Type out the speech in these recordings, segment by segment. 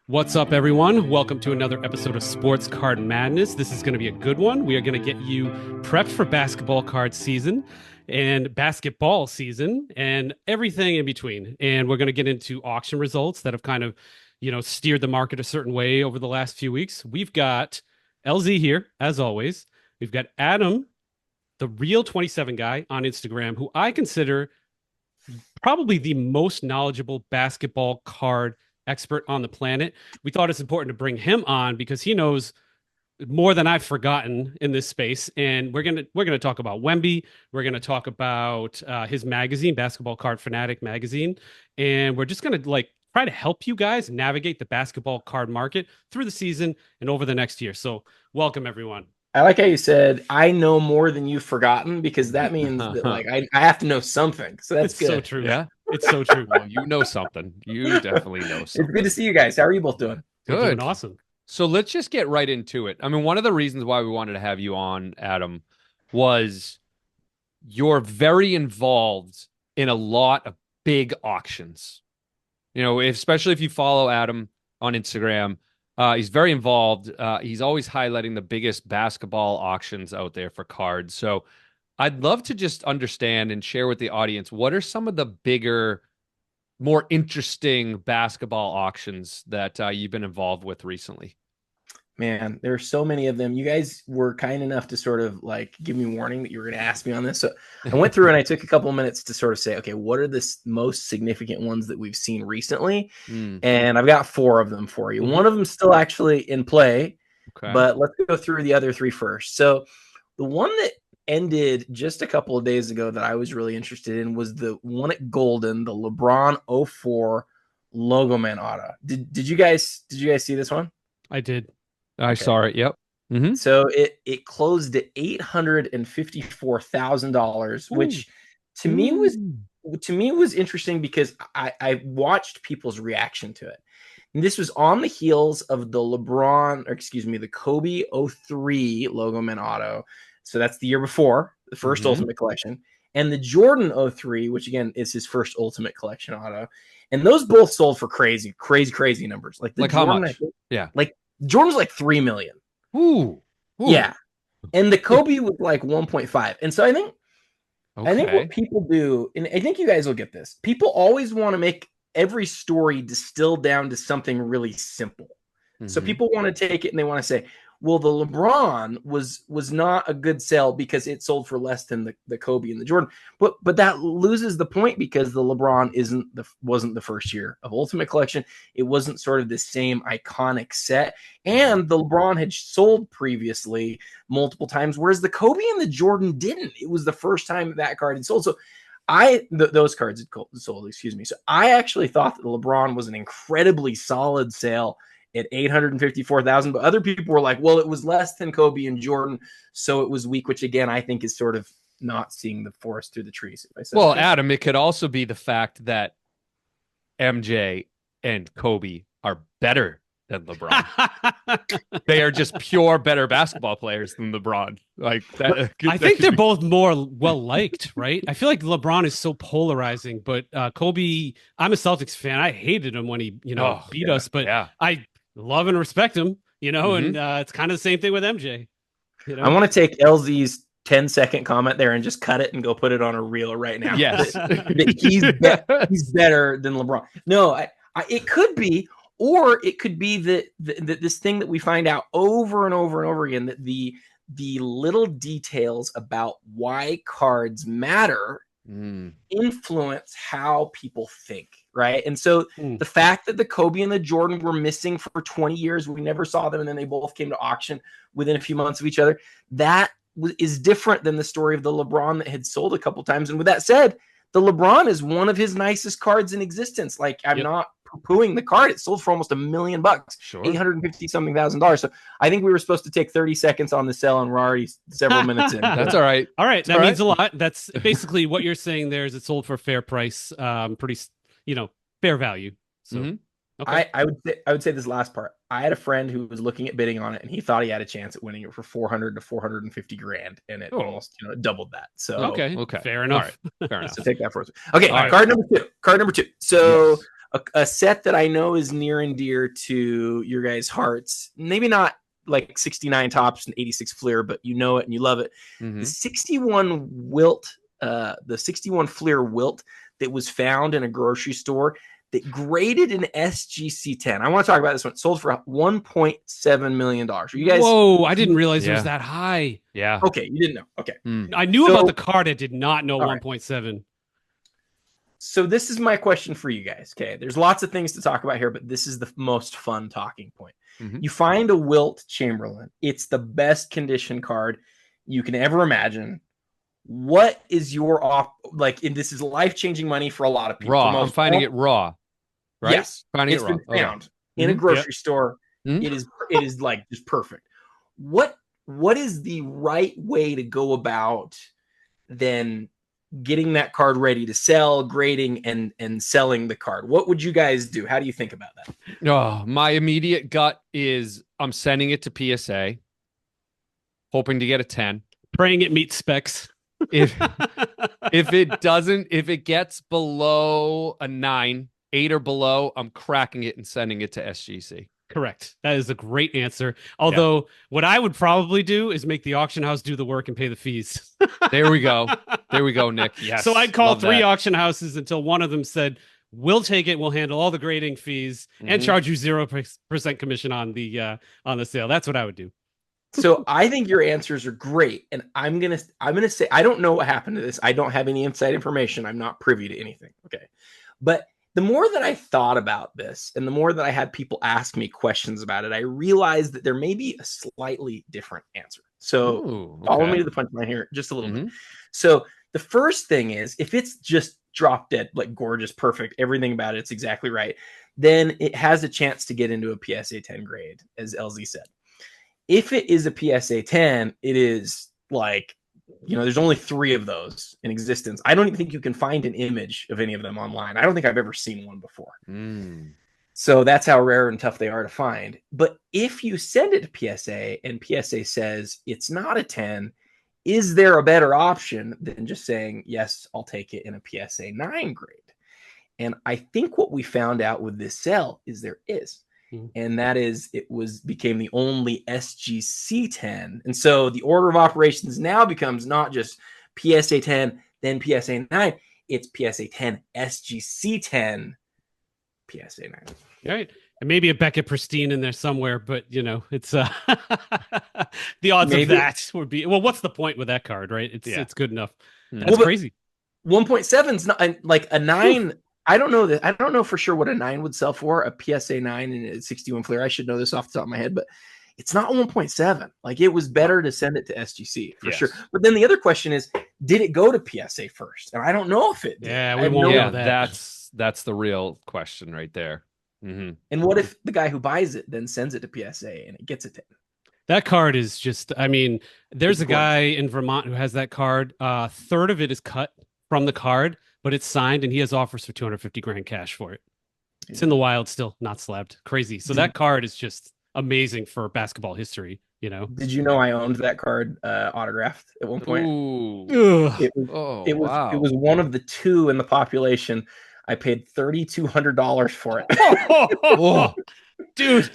What's up, everyone? Welcome to another episode of Sports Card Madness. This is going to be a good one. We are going to get you prepped for basketball card season and basketball season and everything in between. And we're going to get into auction results that have kind of, steered the market a certain way over the last few weeks. We've got LZ here, as always. We've got Adam, the Real27Guy on Instagram, who I consider probably the most knowledgeable basketball card expert on the planet. We thought it's important to bring him on because he knows more than I've forgotten in this space. And we're gonna talk about Wemby. We're gonna talk about his magazine, Basketball Card Fanatic magazine, and we're just gonna try to help you guys navigate the basketball card market through the season and over the next year. So welcome, everyone. I like how you said, I know more than you've forgotten, because that means that I have to know something. So that's it's good. So true. Yeah. It's so true. Well, you know something. You definitely know something. It's good to see you guys. How are you both doing? Good. We're doing awesome. So let's just get right into it. I mean, one of the reasons why we wanted to have you on, Adam, was you're very involved in a lot of big auctions. Especially if you follow Adam on Instagram, he's very involved. He's always highlighting the biggest basketball auctions out there for cards. So I'd love to just understand and share with the audience, what are some of the bigger, more interesting basketball auctions that you've been involved with recently? Man, there are so many of them. You guys were kind enough to sort of give me warning that you were going to ask me on this. So I went through and I took a couple of minutes to sort of say, okay, what are the most significant ones that we've seen recently? And I've got 4 of them for you. One of them still actually in play, but let's go through the other 3 first. So the one that ended just a couple of days ago that I was really interested in was the one at Golden, the LeBron 04 Logo Man auto. Did you guys see this one? I did. I saw it. Yep. Mm-hmm. So it closed at $854,000, which to me was interesting because I watched people's reaction to it. And this was on the heels of the Kobe 03 Logo Man auto. So that's the year before, the first Ultimate Collection, and the Jordan 03, which again is his first Ultimate Collection auto. And those both sold for crazy numbers. Like Jordan, how much? Jordan's like $3 million. Ooh. Yeah. And the Kobe was like 1.5. And so I think what people do, and I think you guys will get this, people always want to make every story distilled down to something really simple. So people want to take it and they want to say, well, the LeBron was not a good sell because it sold for less than the Kobe and the Jordan. But that loses the point, because the LeBron wasn't the first year of Ultimate Collection. It wasn't sort of the same iconic set. And the LeBron had sold previously multiple times, whereas the Kobe and the Jordan didn't. It was the first time that card had sold. So those cards had sold, excuse me. So I actually thought that the LeBron was an incredibly solid sale at $854,000, but other people were like, well, it was less than Kobe and Jordan, so it was weak, which again, I think is sort of not seeing the forest through the trees. Well, Adam, it could also be the fact that MJ and Kobe are better than LeBron. They are just pure better basketball players than LeBron. I think they're both more well-liked, right? I feel like LeBron is so polarizing, but Kobe, I'm a Celtics fan. I hated him when he, beat us, but I love and respect him, and it's kind of the same thing with MJ. I want to take LZ's 10-second comment there and just cut it and go put it on a reel right now. Yes. He's better than LeBron. No, it could be, or it could be that this thing that we find out over and over and over again, that the little details about why cards matter influence how people think, right? And so the fact that the Kobe and the Jordan were missing for 20 years, we never saw them, and then they both came to auction within a few months of each other, that is different than the story of the LeBron that had sold a couple times. And with that said, the LeBron is one of his nicest cards in existence. I'm not poo-pooing the card. It sold for almost $1 million, sure. $850,000. So I think we were supposed to take 30 seconds on the sell, and we're already several minutes in. That's all right. All right. That means a lot. That's basically what you're saying there, is it sold for a fair price, pretty, fair value. So Okay. I would say this last part. I had a friend who was looking at bidding on it, and he thought he had a chance at winning it for 400 to 450 grand, and it almost doubled that. So okay, fair enough. Fair enough. So take that for us. Okay, card number two. So a set that I know is near and dear to your guys' hearts. Maybe not like 69 tops and 86 Fleer, but you know it and you love it. The 61 Wilt, the 61 Fleer Wilt that was found in a grocery store that graded an SGC 10. I want to talk about this one. It sold for $1.7 million. Are you guys? Whoa, I didn't realize it was that high. Yeah. Okay, you didn't know. Okay. I knew about the card. I did not know 1.7. Right. So this is my question for you guys. Okay, there's lots of things to talk about here, but this is the most fun talking point. You find a Wilt Chamberlain. It's the best condition card you can ever imagine. What is your this is life-changing money for a lot of people. Raw. I'm finding it raw. Right? Yes. Finding it's it raw. been found in a grocery store. It is like just perfect. What is the right way to go about then getting that card ready to sell, grading, and selling the card? What would you guys do? How do you think about that? Oh, my immediate gut is I'm sending it to PSA, hoping to get a 10. Praying it meets specs. If it gets below a 9, 8 or below, I'm cracking it and sending it to SGC. Correct. That is a great answer. Although what I would probably do is make the auction house do the work and pay the fees. There we go. There we go, Nick. Yes. So I'd call 3 auction houses until one of them said, we'll take it. We'll handle all the grading fees and charge you 0% commission on the sale. That's what I would do. So I think your answers are great. And I'm going to say, I don't know what happened to this. I don't have any inside information. I'm not privy to anything. Okay. But the more that I thought about this and the more that I had people ask me questions about it, I realized that there may be a slightly different answer. So follow me to the punchline here just a little bit. So the first thing is, if it's just drop dead, like gorgeous, perfect, everything about it's exactly right, then it has a chance to get into a PSA 10 grade, as LZ said. If it is a PSA 10, it is like, there's only 3 of those in existence. I don't even think you can find an image of any of them online. I don't think I've ever seen one before. So that's how rare and tough they are to find. But if you send it to PSA and PSA says it's not a 10, is there a better option than just saying, yes, I'll take it in a PSA 9 grade? And I think what we found out with this sale is there is. And that is, became the only SGC 10. And so the order of operations now becomes not just PSA 10, then PSA 9. It's PSA 10, SGC 10, PSA 9. Right. And maybe a Beckett Pristine in there somewhere, but it's the odds of that would be, well, what's the point with that card, right? It's good enough. That's crazy. 1.7 is not like a 9. I don't know that. I don't know for sure what a 9 would sell for, a PSA 9 and a 61 Fleer. I should know this off the top of my head, but it's not 1.7. Like, it was better to send it to SGC for sure. But then the other question is, did it go to PSA first? And I don't know if it did. Yeah, we won't know that. That's the real question right there. And what if the guy who buys it then sends it to PSA and it gets a 10? That card is just, there's a guy in Vermont who has that card. Third of it is cut from the card, but it's signed, and he has offers for $250,000 cash for it. It's in the wild still, not slabbed. Crazy. So that card is just amazing for basketball history. Did you know I owned that card autographed at one point? Ooh. It was one of the 2 in the population. I paid $3,200 for it. Dude.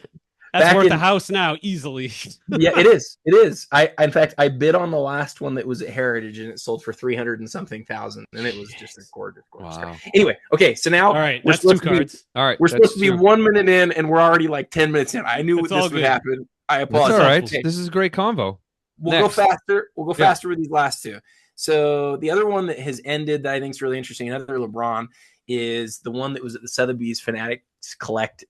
That's worth a house now, easily. Yeah, it is. It is. In fact, I bid on the last one that was at Heritage, and it sold for 300 and something thousand, and it was just a gorgeous card. Anyway, okay, so now that's 2 cards. We're supposed to be 1 minute in, and we're already like 10 minutes in. I knew this would happen. I apologize. That's all right. Okay. This is a great convo. We'll go faster. We'll go faster with these last 2. So the other one that has ended that I think is really interesting, another LeBron, is the one that was at the Sotheby's Fanatic Collect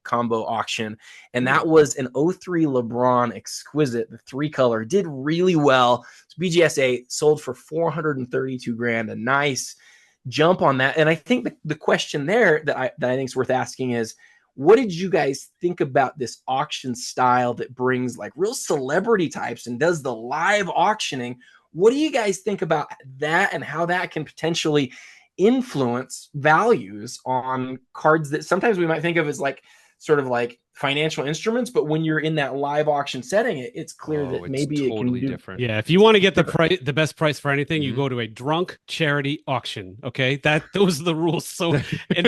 combo auction, and that was an 03 LeBron Exquisite. The 3-color did really well. BGSA sold for $432,000. A nice jump on that. And I think the question there that I think is worth asking is, what did you guys think about this auction style that brings like real celebrity types and does the live auctioning? What do you guys think about that, and how that can potentially influence values on cards that sometimes we might think of as like sort of like financial instruments, but when you're in that live auction setting, it's clear that maybe totally it can do different. Yeah, if you want to get the best price for anything, you go to a drunk charity auction. Okay, those are the rules. So, and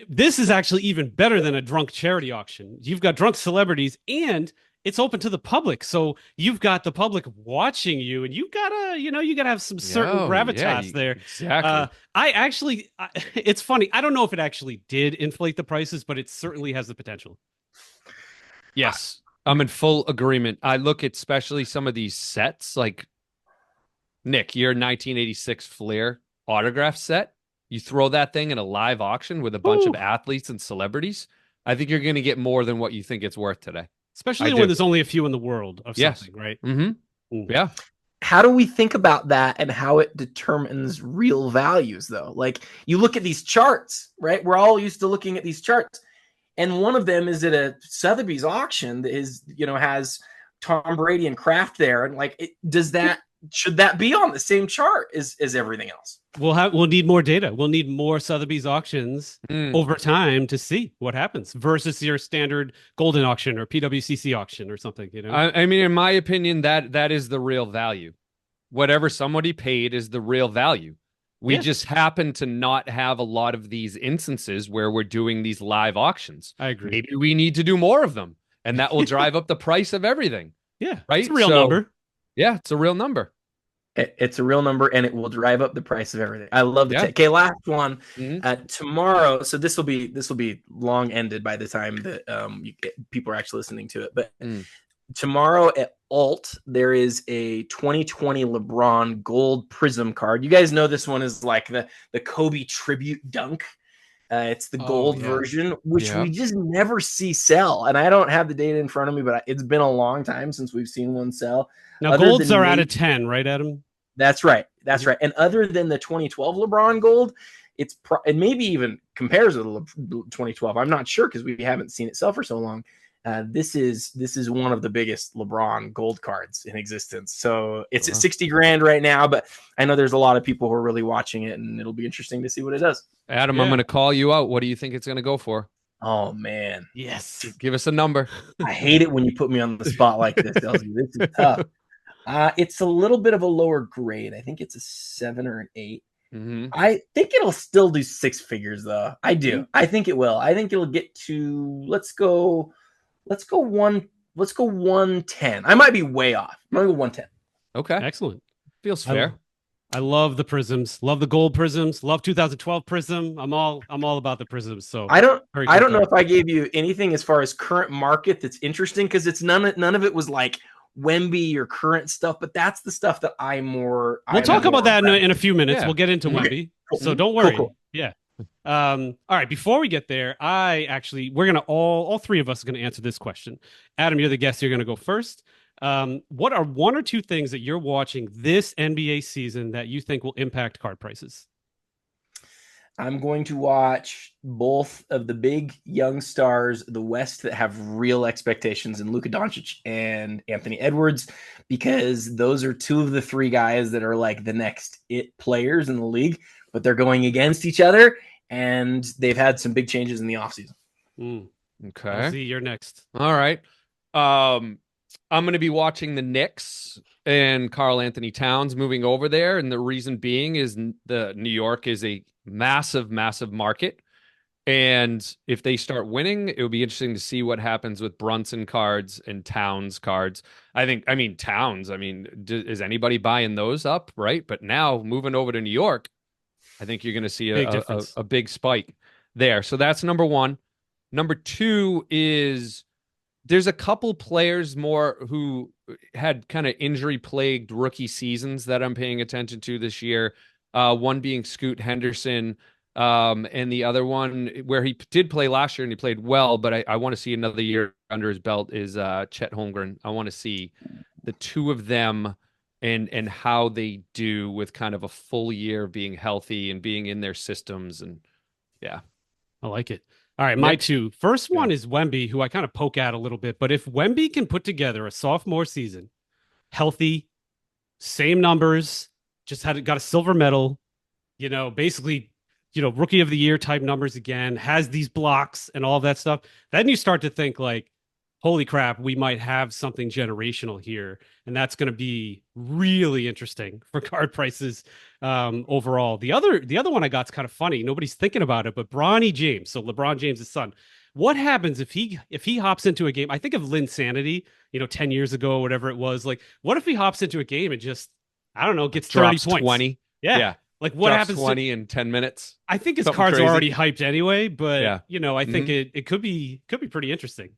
this is actually even better than a drunk charity auction. You've got drunk celebrities, and it's open to the public. So you've got the public watching you, and you gotta have some certain gravitas there. Exactly. It's funny. I don't know if it actually did inflate the prices, but it certainly has the potential. Yes, I'm in full agreement. I look at especially some of these sets, like Nick, your 1986 Flair autograph set. You throw that thing in a live auction with a bunch of athletes and celebrities. I think you're going to get more than what you think it's worth today. Especially when there's only a few in the world of something, right? Mm-hmm. Yeah. How do we think about that and how it determines real values, though? Like, you look at these charts, right? We're all used to looking at these charts. And one of them is at a Sotheby's auction that has Tom Brady and Kraft there. And should that be on the same chart as everything else? We'll need more data. We'll need more Sotheby's auctions over time to see what happens versus your standard golden auction or PWCC auction or something. I mean, in my opinion, that is the real value. Whatever somebody paid is the real value. We just happen to not have a lot of these instances where we're doing these live auctions. I agree. Maybe we need to do more of them, and that will drive up the price of everything. Yeah, right. It's a real number. Yeah, it's a real number. It's a real number, and it will drive up the price of everything. I love the okay. Last one tomorrow. So this will be long ended by the time that people are actually listening to it. But tomorrow at Alt, there is a 2020 LeBron Gold Prism card. You guys know this one is like the Kobe tribute dunk. It's the gold version, which we just never see sell. And I don't have the data in front of me, but it's been a long time since we've seen one sell. Now, golds are out of 10, right, Adam? That's right. That's right. And other than the 2012 LeBron gold, it maybe even compares to the 2012. I'm not sure because we haven't seen it sell for so long. This is one of the biggest LeBron gold cards in existence. So it's at 60 grand right now, but I know there's a lot of people who are really watching it, and it'll be interesting to see what it does. Adam, I'm going to call you out. What do you think it's going to go for? Oh man. Yes. Give us a number. I hate it when you put me on the spot like this, LZ. This is tough. It's a little bit of a lower grade. I think it's a 7 or an 8. Mm-hmm. I think it'll still do 6 figures though. I do. I think it will. I think it'll get to let's go 110. I might be way off. I'm gonna go 110. Okay. Excellent. Feels fair. I love the prisms. Love the gold prisms. Love 2012 prism. I'm all about the prisms. So I don't know if I gave you anything as far as current market that's interesting because it's none of it was like Wemby or current stuff, but that's the stuff that we'll talk about that in a few minutes. We'll get into Wemby. Cool. So don't worry. Cool. Yeah. All right. Before we get there, we're gonna all three of us are gonna answer this question. Adam, you're the guest. You're gonna go first. What are 1 or 2 things that you're watching this NBA season that you think will impact card prices? I'm going to watch both of the big young stars of the West that have real expectations in Luka Doncic and Anthony Edwards, because those are 2 of the 3 guys that are like the next it players in the league, but they're going against each other, and they've had some big changes in the offseason. Okay. See, you're next. All right. I'm going to be watching the Knicks and Karl Anthony Towns moving over there. And the reason being is the New York is a massive, massive market. And if they start winning, it would be interesting to see what happens with Brunson cards and Towns cards. Towns, is anybody buying those up? Right. But now moving over to New York, I think you're going to see a big spike there. So that's number 1. Number 2 is there's a couple players more who had kind of injury-plagued rookie seasons that I'm paying attention to this year. One being Scoot Henderson, and the other one where he did play last year and he played well, but I want to see another year under his belt is Chet Holmgren. I want to see the 2 of them and how they do with kind of a full year of being healthy and being in their systems. And yeah, I like it. All right, my 2. First one is Wemby, who I kind of poke at a little bit. But if Wemby can put together a sophomore season, healthy, same numbers, just got a silver medal, basically, rookie of the year type numbers again, has these blocks and all of that stuff, then you start to think like, holy crap, we might have something generational here. And that's going to be really interesting for card prices overall. The other one I got is kind of funny. Nobody's thinking about it, but Bronny James, so LeBron James' son. What happens if he hops into a game? I think of Lynn Sanity, 10 years ago, whatever it was. Like, what if he hops into a game and just, I don't know, gets 30 points? 20. Yeah. Like what drops happens 20 in 10 minutes? I think his Something cards crazy. are already hyped anyway, but I think Mm-hmm. it could be pretty interesting.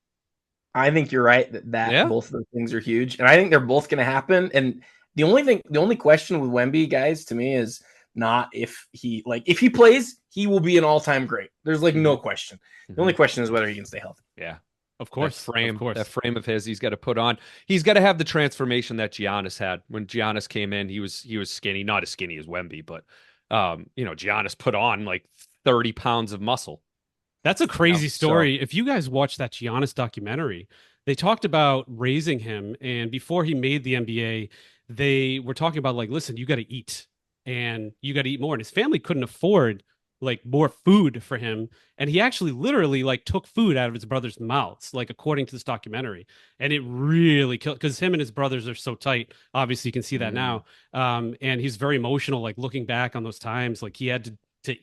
I think you're right that both of those things are huge, and I think they're both going to happen. And the only question with Wemby, guys, to me is not if he plays, he will be an all-time great. There's no question. The only question is whether he can stay healthy. Yeah, of course. That frame of his, he's got to put on. He's got to have the transformation that Giannis had. When Giannis came in, he was skinny, not as skinny as Wemby, but Giannis put on like 30 pounds of muscle. That's a crazy story. If you guys watch that Giannis documentary, they talked about raising him, and before he made the NBA, they were talking about like, listen, you got to eat, and you got to eat more. And his family couldn't afford like more food for him, and he actually literally like took food out of his brother's mouths, like according to this documentary, and it really killed because him and his brothers are so tight. Obviously, you can see that now, and he's very emotional, like looking back on those times, like he had to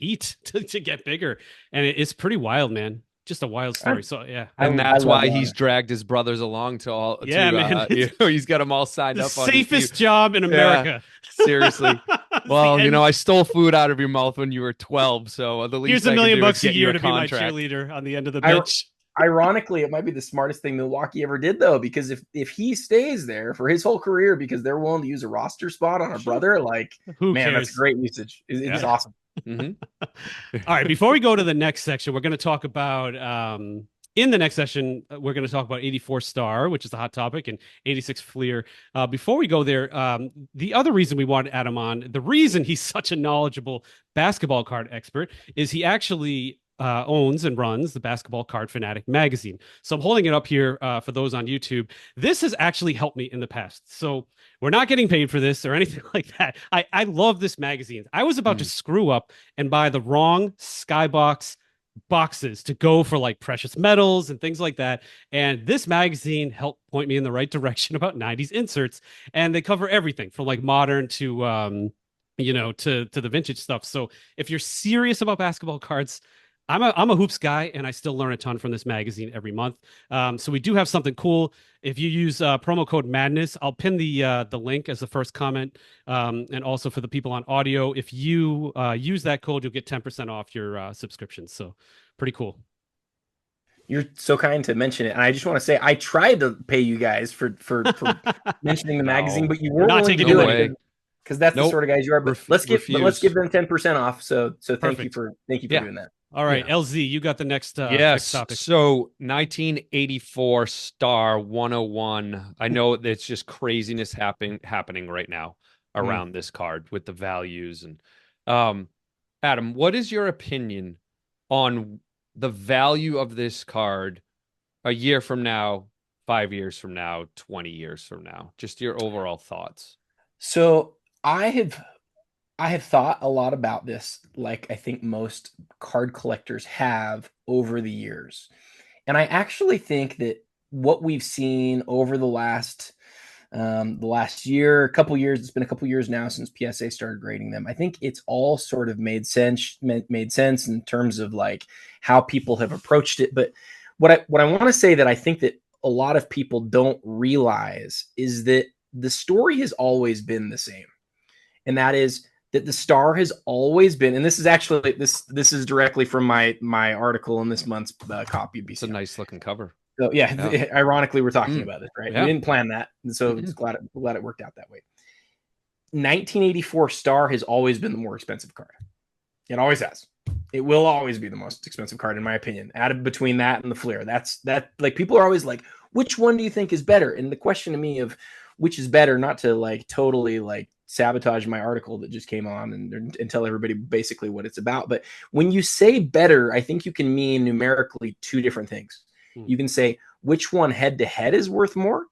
eat to get bigger, and it's pretty wild, man. Just a wild story. So yeah, and that's why he's dragged his brothers along to all. Yeah, man. He's got them all signed up. The safest job in America. Yeah, seriously. Well, I stole food out of your mouth when you were 12, so the least here's $1 million a year to be my cheerleader on the end of the bench. Ironically, it might be the smartest thing Milwaukee ever did, though, because if he stays there for his whole career because they're willing to use a roster spot on a brother, who cares? That's great usage. It's awesome. Mm-hmm. All right, before we go to the next section, we're going to talk about in the next session, we're going to talk about 84 Star, which is a hot topic, and 86 Fleer. Before we go there, the other reason we wanted Adam on, the reason he's such a knowledgeable basketball card expert, is he actually owns and runs the Basketball Card Fanatic magazine. So I'm holding it up here for those on YouTube. This has actually helped me in the past. So we're not getting paid for this or anything like that. I love this magazine. I was about to screw up and buy the wrong Skybox boxes to go for like precious metals and things like that. And this magazine helped point me in the right direction about 90s inserts. And they cover everything from like modern to to the vintage stuff. So if you're serious about basketball cards, I'm a hoops guy, and I still learn a ton from this magazine every month. So we do have something cool. If you use promo code Madness, I'll pin the link as the first comment. And also for the people on audio, if you use that code, you'll get 10% off your subscription. So pretty cool. You're so kind to mention it, and I just want to say I tried to pay you guys for mentioning the magazine, but you weren't willing to do it because that's the sort of guys you are. But let's give them 10% off. So thank you for doing that. All right, LZ, you got the next next topic. So 1984 Star 101. I know it's just craziness happening right now around this card with the values. And Adam, what is your opinion on the value of this card a year from now, 5 years from now, 20 years from now? Just your overall thoughts. So I have thought a lot about this, like I think most card collectors have over the years. And I actually think that what we've seen over the last year, couple years, it's been a couple years now since PSA started grading them. I think it's all sort of made sense in terms of like how people have approached it. But what I want to say that I think that a lot of people don't realize is that the story has always been the same. And that is that the Star has always been, and this is actually this is directly from my article in this month's copy of BCL. It's a nice looking cover. So ironically, we're talking about this, right? Yeah. We didn't plan that, and so it's glad it worked out that way. 1984 Star has always been the more expensive card. It always has. It will always be the most expensive card, in my opinion. Added between that and the Fleer, that like people are always like, which one do you think is better? And the question to me of which is better, not to like totally like sabotage my article that just came on and tell everybody basically what it's about. But when you say better, I think you can mean numerically two different things. You can say which one head to head is worth more,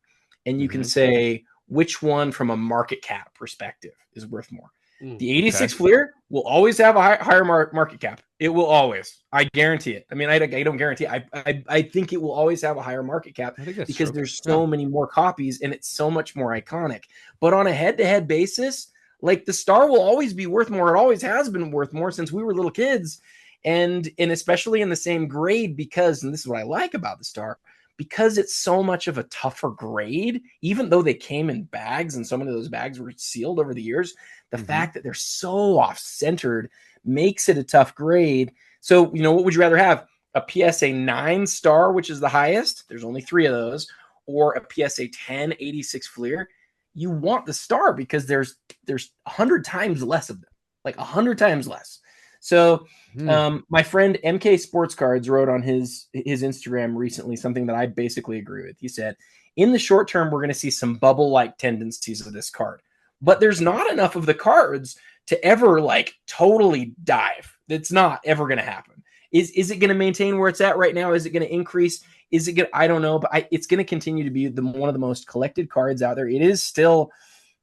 and you can say which one from a market cap perspective is worth more. The 86 Fleer will always have a higher market cap. It will always. I guarantee it. I mean, I don't guarantee it. I think it will always have a higher market cap because there's so many more copies and it's so much more iconic. But on a head-to-head basis, like the Star will always be worth more. It always has been worth more since we were little kids. And especially in the same grade because, and this is what I like about the Star, because it's so much of a tougher grade, even though they came in bags and so many of those bags were sealed over the years, the fact that they're so off-centered makes it a tough grade. So, what would you rather have? A PSA 9 Star, which is the highest. There's only 3 of those. Or a PSA 10 86 Fleer. You want the Star because there's 100 times less of them. Like 100 times less. So my friend MK Sports Cards wrote on his Instagram recently something that I basically agree with. He said, in the short term, we're going to see some bubble-like tendencies of this card. But there's not enough of the cards to ever like totally dive. It's not ever going to happen. Is it going to maintain where it's at right now? Is it going to increase? Is it going to, I don't know, but it's going to continue to be one of the most collected cards out there. It is still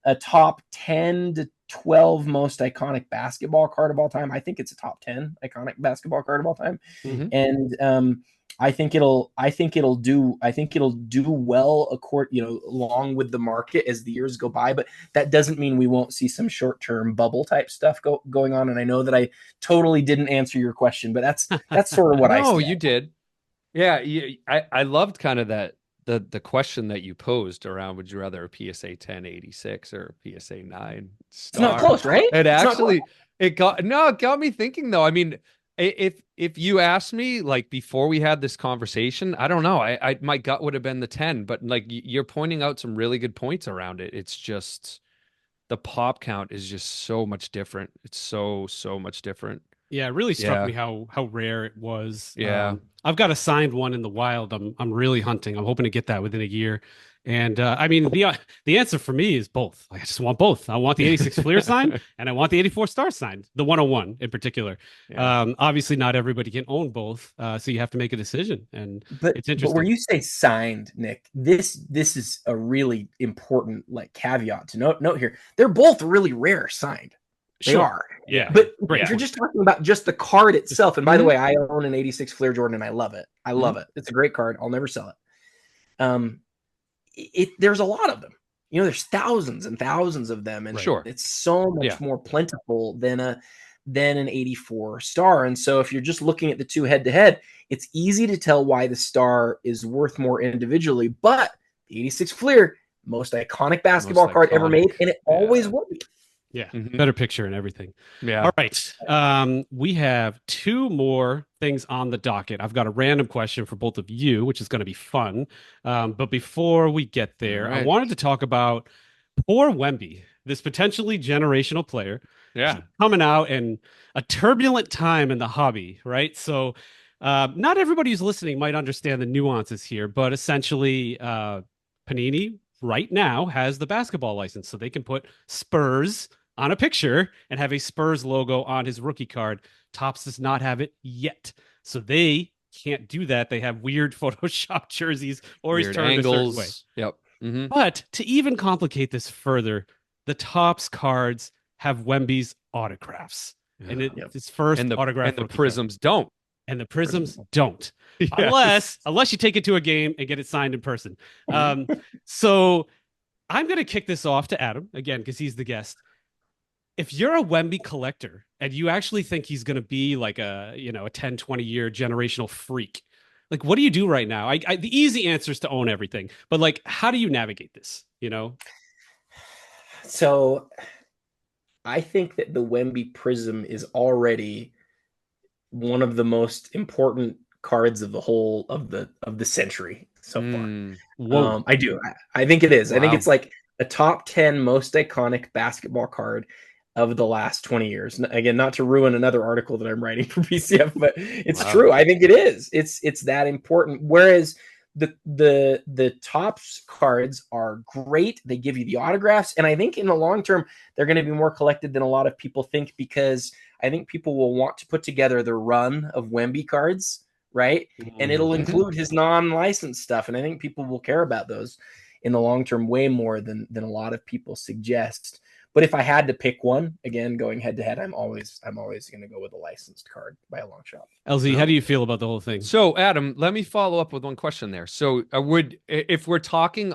a top 10 to 12 most iconic basketball card of all time. I think it's a top 10 iconic basketball card of all time. And I think it'll do well along with the market as the years go by, but that doesn't mean we won't see some short-term bubble type stuff going on. And I know that I totally didn't answer your question, but that's sort of what I said. No, you did. Yeah, I loved kind of that the question that you posed around, would you rather a PSA 10 86 or a PSA 9 Star? It's not close, right? It got me thinking though. I mean, if you asked me like before we had this conversation, I don't know. I my gut would have been the 10, but like you're pointing out some really good points around it. It's just the pop count is just so much different. It's so much different. Yeah, it really struck me how rare it was. Yeah. I've got a signed one in the wild. I'm really hunting. I'm hoping to get that within a year. And I mean, the answer for me is both. I just want both. I want the 86 Fleer signed, and I want the 84 Star signed, the 101 in particular. Yeah. Obviously, not everybody can own both, so you have to make a decision. And it's interesting. But where you say signed, Nick, this is a really important like caveat to note here. They're both really rare signed. They are. Yeah. But if you're just talking about just the card itself, and by the way, I own an 86 Fleer Jordan and I love it. I love it. It's a great card. I'll never sell it. There's a lot of them. There's thousands and thousands of them. And it's so much more plentiful than an 84 Star. And so if you're just looking at the two head to head, it's easy to tell why the Star is worth more individually. But the 86 Fleer, most iconic basketball card ever made, and it always will be. Yeah, better picture and everything. Yeah. All right. We have 2 more things on the docket. I've got a random question for both of you, which is going to be fun. But before we get there, I wanted to talk about poor Wemby, this potentially generational player. Yeah. Coming out in a turbulent time in the hobby, right? So not everybody who's listening might understand the nuances here, but essentially Panini right now has the basketball license, so they can put Spurs on a picture and have a Spurs logo on his rookie card. Topps does not have it yet, so they can't do that. They have weird Photoshop jerseys or he's turned angles. A certain way. Yep. But to even complicate this further, the Topps cards have Wemby's autographs, and it's his first autograph. And the Prisms don't. And the Prisms don't, unless you take it to a game and get it signed in person. So I'm going to kick this off to Adam again because he's the guest. If you're a Wemby collector and you actually think he's going to be like a 10, 20 year generational freak, like what do you do right now? The easy answer is to own everything, but like, how do you navigate this? So I think that the Wemby Prism is already one of the most important cards of the whole of the century so far. I do. I think it is. Wow. I think it's like a top 10 most iconic basketball card of the last 20 years. Again, not to ruin another article that I'm writing for BCF, but it's true. I think it is. It's that important. Whereas the Topps cards are great. They give you the autographs. And I think in the long term, they're going to be more collected than a lot of people think, because I think people will want to put together the run of Wemby cards, right? And it'll include his non-licensed stuff. And I think people will care about those in the long term way more than a lot of people suggest. But if I had to pick one, again, going head to head, I'm always going to go with a licensed card by a long shot. LZ, how do you feel about the whole thing? So, Adam, let me follow up with one question there. So, if we're talking,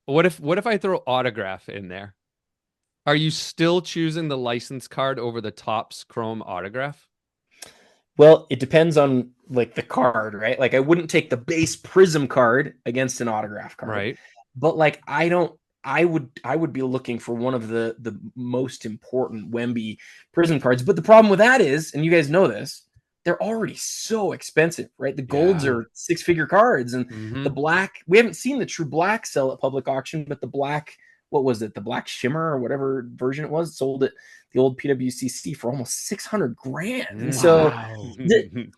what if I throw autograph in there? Are you still choosing the license card over the Topps Chrome autograph? Well, it depends on like the card, right? Like I wouldn't take the base Prism card against an autograph card, right? But like I would be looking for one of the most important Wemby Prism cards. But the problem with that is, and you guys know this, they're already so expensive, right? The golds are 6-figure cards, and the black, we haven't seen the true black sell at public auction, but the black, what was it? The black shimmer or whatever version it was, sold at the old PWCC for almost 600 grand. And so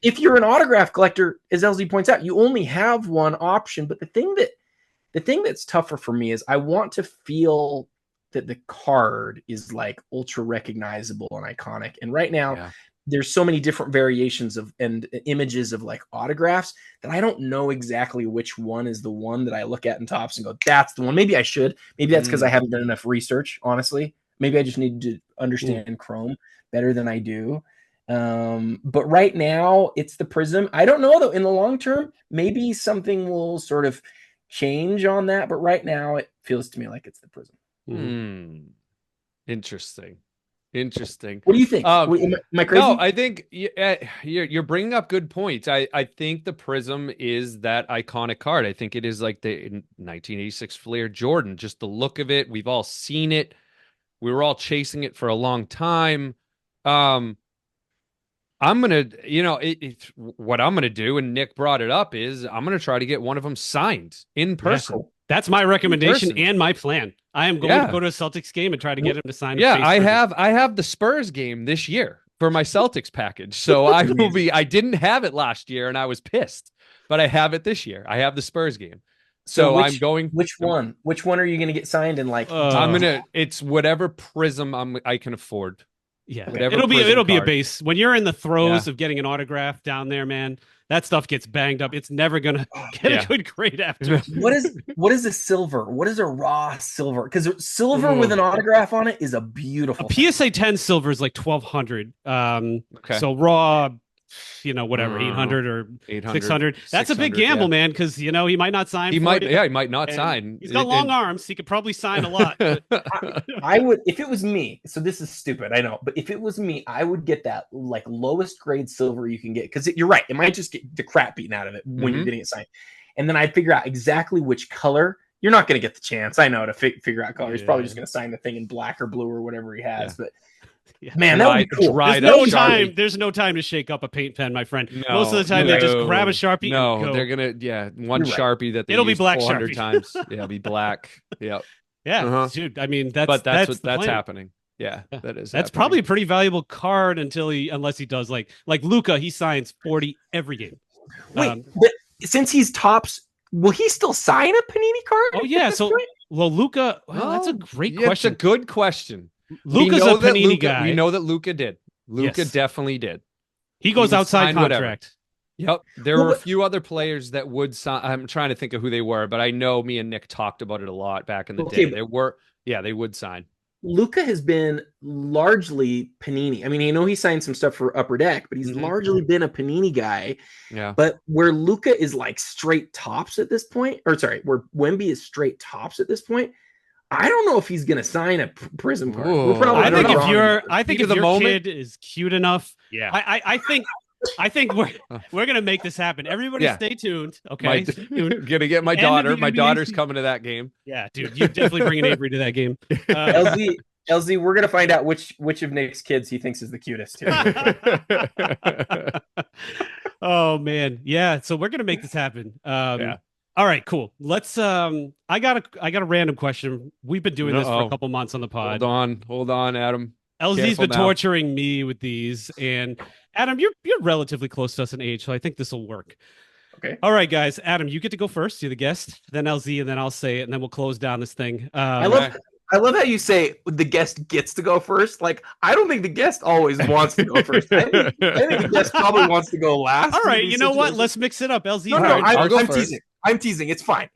if you're an autograph collector, as LZ points out, you only have one option. But the thing that's tougher for me is I want to feel that the card is like ultra recognizable and iconic. And right now there's so many different variations of and images of like autographs that I don't know exactly which one is the one that I look at in Topps and go, that's the one. Maybe I should. Maybe that's because I haven't done enough research, honestly. Maybe I just need to understand Chrome better than I do. But right now it's the Prism. I don't know though, in the long term, maybe something will sort of change on that. But right now it feels to me like it's the Prism. Interesting. What do you think? Am I crazy? No, I think you're bringing up good points. I think the Prism is that iconic card. I think it is like the 1986 Flair Jordan. Just the look of it. We've all seen it. We were all chasing it for a long time. I'm gonna, what I'm gonna do, and Nick brought it up, is I'm gonna try to get one of them signed in person. Yeah, cool. That's my recommendation and my plan. I am going to go to a Celtics game and try to get him to sign. Yeah, I have the Spurs game this year for my Celtics package. So I didn't have it last year and I was pissed, but I have it this year. I have the Spurs game. So I'm going. Which one? Which one are you going to get signed in? Like, it's whatever Prism I can afford. Yeah, it'll be a base. When you're in the throes of getting an autograph down there, man, that stuff gets banged up. It's never gonna get a good grade after. What is a silver? What is a raw silver? Because silver with an autograph on it is a beautiful. A PSA 10 silver is like 1,200. So raw, whatever, 800 or 600. That's a big gamble, man, because he might not sign. He might not sign. He's got long arms. He could probably sign a lot. I would, if it was me. So this is stupid, I know, but if it was me, I would get that like lowest grade silver you can get, because you're right, it might just get the crap beaten out of it when you're getting it signed, and then I'd figure out exactly which color. You're not going to get the chance, I know, to figure out color. He's probably just going to sign the thing in black or blue or whatever he has, but. Yeah. Man, that would be cool. There's no time to shake up a paint pen, my friend. Most of the time, they just grab a Sharpie. No, and go. They're gonna one Sharpie that they it'll be black 400 Sharpie times. Yeah, it'll be black. Yep. Yeah, dude. I mean, that's happening. Yeah, that is. That's probably a pretty valuable card unless he does like Luka. He signs 40 every game. Wait, but since he's Topps, will he still sign a Panini card? Oh yeah. So Luka. Well, that's a great question. It's a good question. Luka's a Panini guy. We know that Luka did. Luka definitely did. He goes outside contract. Whatever. Yep. There were a few other players that would sign. I'm trying to think of who they were, but I know me and Nick talked about it a lot back in the day. They would sign. Luka has been largely Panini. I mean, he signed some stuff for Upper Deck, but he's largely been a Panini guy. Yeah. But where Luka is like straight Topps at this point, where Wemby is straight Topps at this point, I don't know if he's going to sign a Prism card. I think if your kid is cute enough, I think we're going to make this happen. Everybody stay tuned. Okay. Going to get my daughter. My daughter's coming to that game. Yeah, dude, you're definitely bringing Avery to that game. LZ, we're going to find out which of Nick's kids he thinks is the cutest. Oh man. Yeah. So we're going to make this happen. All right, cool. Let's I got a random question. We've been doing this for a couple months on the pod. Hold on, Adam. LZ's been torturing me with these, and Adam, you're relatively close to us in age, so I think this will work. Okay. All right, guys. Adam, you get to go first. You're the guest, then LZ, and then I'll say it, and then we'll close down this thing. I love how you say the guest gets to go first. Like, I don't think the guest always wants to go first. I think the guest probably wants to go last. All right, you know what? let's mix it up. LZ, I'm teasing. I'm teasing. It's fine.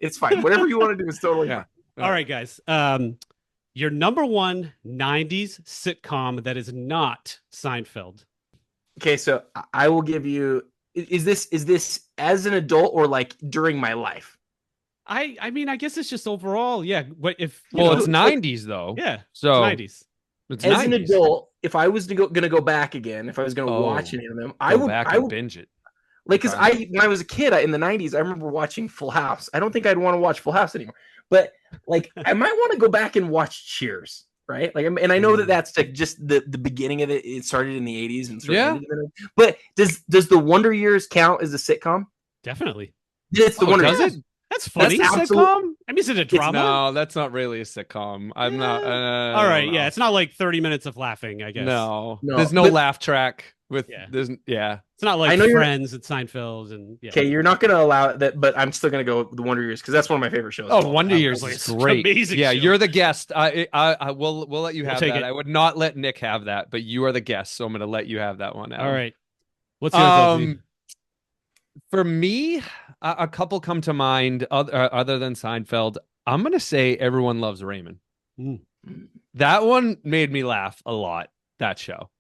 Whatever you want to do is totally fine. All right, guys. Your number one 90s sitcom that is not Seinfeld. Okay, so I will give you. Is this as an adult or like during my life? I mean, I guess it's just overall. Yeah. What if? Well, it's 90s though. Yeah. So it's 90s. It's as 90s. an adult, if I was gonna go back again, if I was gonna watch any of them, I would binge it. Like, because when I was a kid in the 90s, I remember watching Full House. I don't think I'd want to watch Full House anymore, but like I might want to go back and watch Cheers, right? Like, and I know that that's like just the beginning of it. It started in the 80s and sort of ended in the 90s. But does the Wonder Years count as a sitcom? Definitely. It's the Wonder Years. Does it? That's funny. That's a sitcom? I mean, is it a drama? No, that's not really a sitcom. I'm not. All right. Yeah. It's not like 30 minutes of laughing, I guess. No. There's no laugh track with It's not like Friends and Seinfeld and Okay, you're not gonna allow that, but I'm still gonna go with the Wonder Years because that's one of my favorite shows. Oh, Wonder Years is great. Amazing yeah, show. You're the guest. We'll let you have that. it. I would not let Nick have that, but you are the guest, so I'm gonna let you have that one. All right. What's yours? For me, a couple come to mind other than Seinfeld. I'm gonna say Everyone Loves Raymond. That one made me laugh a lot. That show.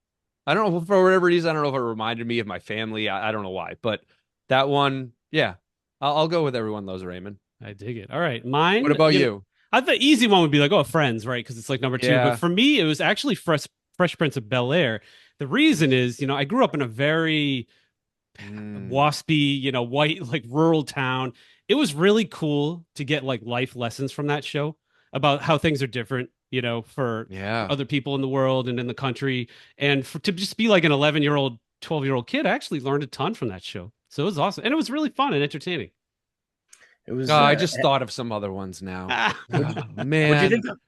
I don't know, for whatever reason. I don't know if it reminded me of my family. I don't know why, but that one, yeah, I'll go with Everyone Loves Raymond. I dig it. All right, mine. What about you? I thought the easy one would be like, Friends, right? Because it's like number 2. Yeah. But for me, it was actually Fresh Prince of Bel-Air. The reason is, I grew up in a very waspy, white, like rural town. It was really cool to get like life lessons from that show about how things are different, for other people in the world and in the country. And to just be like an 11-year-old, 12-year-old kid, I actually learned a ton from that show. So it was awesome. And it was really fun and entertaining. It was. I just thought of some other ones now. Man. What do you think of?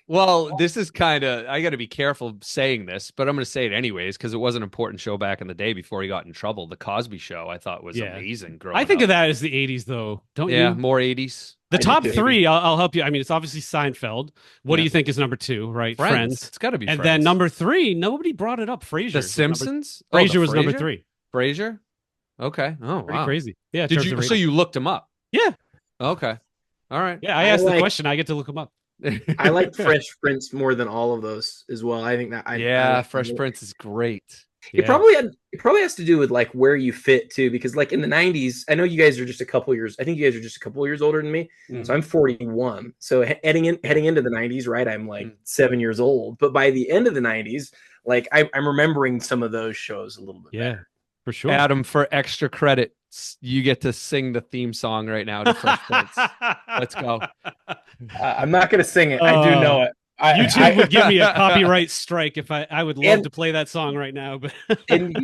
Well, this is kind of, I got to be careful saying this, but I'm going to say it anyways because it was an important show back in the day before he got in trouble. The Cosby Show, I thought was amazing. I think of that as the 80s, though, don't you? Yeah, more 80s. The top 3, I'll help you. I mean, it's obviously Seinfeld. What do you think is number 2, right? Friends. It's got to be And Friends. then number 3, nobody brought it up. Frasier. The Simpsons? Frasier was number 3. Frasier? Okay. Oh, Pretty wow. crazy. Yeah. So you looked him up? Yeah. Okay. All right. Yeah, I asked the question. I get to look him up. I like Fresh Prince more than all of those as well. I think that Fresh Prince is great. It probably has to do with like where you fit too, because like in the 90s, I know you guys are just a couple years. I think you guys are just a couple years older than me. So I'm 41. So heading into the 90s, right? I'm like 7 years old. But by the end of the 90s, like I'm remembering some of those shows a little bit. Better. For sure. Adam, for extra credit, you get to sing the theme song right now to Fresh Prince. Let's go. I'm not going to sing it. I do know it. YouTube would give me a copyright strike if I would love to play that song right now. But and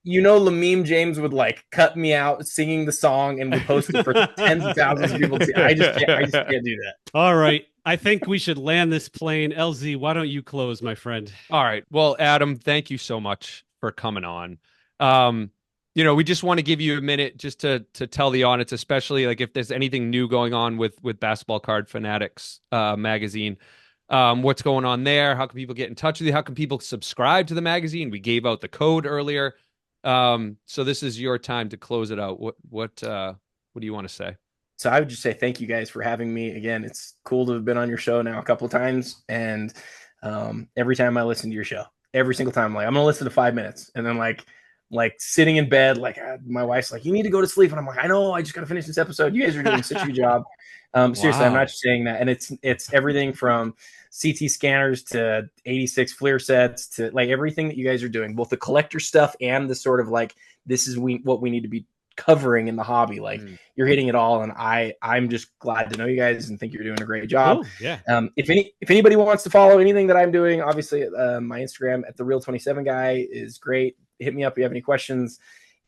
Lameme James would like cut me out singing the song and would post it for tens of thousands of people. I just can't do that. All right. I think we should land this plane. LZ, why don't you close, my friend? All right. Well, Adam, thank you so much for coming on. We just want to give you a minute just to tell the audience, especially like if there's anything new going on with Basketball Card Fanatics magazine, what's going on there? How can people get in touch with you? How can people subscribe to the magazine? We gave out the code earlier. So this is your time to close it out. What do you want to say? So I would just say thank you guys for having me again. It's cool to have been on your show now a couple of times. And every time I listen to your show, every single time, I'm going to listen to 5 minutes. And then like sitting in bed, my wife's like, you need to go to sleep. And I'm like, I know, I just got to finish this episode. You guys are doing such a good job. Seriously, I'm not just saying that. And it's everything from CT scanners to 86 FLIR sets to like everything that you guys are doing, both the collector stuff and the sort of like, this is what we need to be covering in the hobby. Like you're hitting it all. And I'm just glad to know you guys and think you're doing a great job. Oh, yeah. If anybody wants to follow anything that I'm doing, obviously my Instagram at TheReal27Guy is great. Hit me up if you have any questions.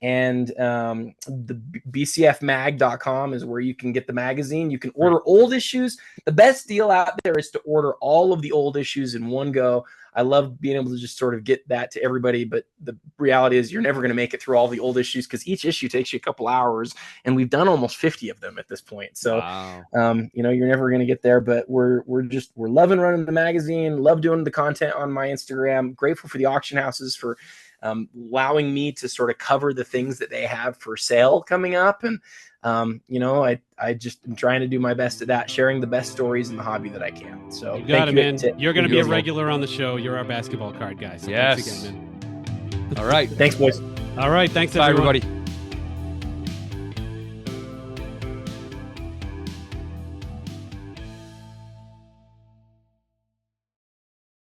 And the bcfmag.com is where you can get the magazine. You can order old issues. The best deal out there is to order all of the old issues in one go. I love being able to just sort of get that to everybody, but the reality is you're never going to make it through all the old issues because each issue takes you a couple hours, and we've done almost 50 of them at this point. So, you're never going to get there, but we're loving running the magazine, love doing the content on my Instagram. Grateful for the auction houses for allowing me to sort of cover the things that they have for sale coming up. And, I just am trying to do my best at that, sharing the best stories in the hobby that I can. So you got it, man. You're going to be a regular on the show. You're our basketball card guy. So yes. Thanks again, man. All right. Thanks, boys. All right. Thanks, Bye, everyone. everybody.